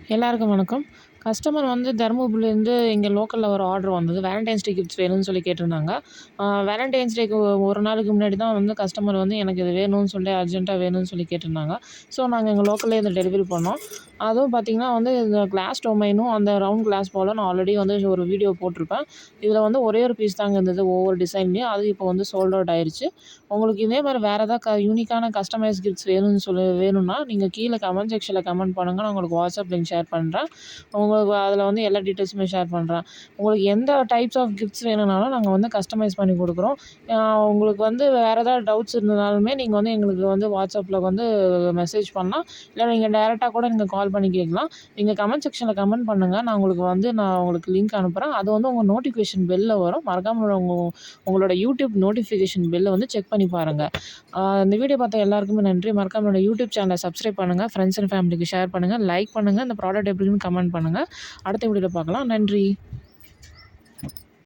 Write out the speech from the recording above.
எல்லாருக்கும் வணக்கம். கஸ்டமர் வந்து தருமபுரிலேருந்து இங்க லோக்கல்ல ஒரு ஆர்டர் வந்தது. வேலண்டைன்ஸ் டே கிஃப்ட்ஸ் வேணும்னு சொல்லி கேட்டிருந்தாங்க. வேலண்டைன்ஸ் டேக்கு ஒரு நாளுக்கு முன்னாடி தான் வந்து கஸ்டமர் வந்து எனக்கு இது வேணும்னு சொல்லி அர்ஜென்ட்டா வேணும்னு சொல்லி கேட்டிருந்தாங்க. ஸோ நாங்க எங்க லோக்கல்லே இத டெலிவரி பண்ணோம். அதுவும் பார்த்தீங்கன்னா வந்து இந்த கிளாஸ் டொமைனும் அந்த ரவுண்ட் கிளாஸ் பாலும் நான் ஆல்ரெடி வந்து ஒரு வீடியோ போட்டிருப்பேன். இதில வந்து ஒரே ஒரு பீஸ் தாங்க இருந்தது ஒவ்வொரு டிசைன்லேயும். அது இப்போ வந்து சோல்ட் அவுட் ஆயிருச்சு. உங்களுக்கு இதே மாரி வேற ஏதாவது யூனிக்கான கஸ்டமைஸ் கிஃப்ட்ஸ் வேணும்னா, நீங்க கீழ கமெண்ட் செக்ஷன்ல கமெண்ட் பண்ணுங்க. நான் உங்களுக்கு வாட்ஸ்அப் லிங்க் ஷேர் பண்றேன். உங்களுக்கு அதில வந்து எல்லா டீட்டெயில்ஸுமே ஷேர் பண்றேன். உங்களுக்கு எந்த டைப்ஸ் ஆஃப் கிஃப்ட்ஸ் வேணும்னாலும் நாங்க வந்து கஸ்டமைஸ் பண்ணி குடுக்குறோம். அ உங்களுக்கு வந்து வேற ஏதாவது டவுட்ஸ் இருந்ததுனாலுமே நீங்க வந்து எங்களுக்கு வந்து வாட்ஸ்அப்ல வந்து மெசேஜ் பண்ணலாம். இல்ல நீங்க டைரக்ட்டா கூட நீங்க கால் பண்ணி கேட்கலாம். நீங்க கமெண்ட் செக்ஷன்ல கமெண்ட் பண்ணுங்க. நான் உங்களுக்கு லிங்க் அனுப்புறேன். அது வந்து உங்க நோட்டிஃபிகேஷன் பெல்ல வரும். மறக்காம உங்களோட யூடியூப் நோட்டிஃபிகேஷன் பெல்ல வந்து செக் பண்ணி பாருங்க. இந்த வீடியோ பார்த்த எல்லாருக்குமே நன்றி. மறக்காம என்னோட யூடியூப் சேனல சப்ஸ்கிரைப் பண்ணுங்க. ஃப்ரெண்ட்ஸ் அண்ட் ஃபேமிலிக்கு ஷேர் பண்ணுங்க. லைக் பண்ணுங்க. இந்த ப்ராடக்ட் எப்படி இருக்குன்னு கமெண்ட் பண்ணுங்க. அடுத்த வீடியோல பார்க்கலாம். நன்றி.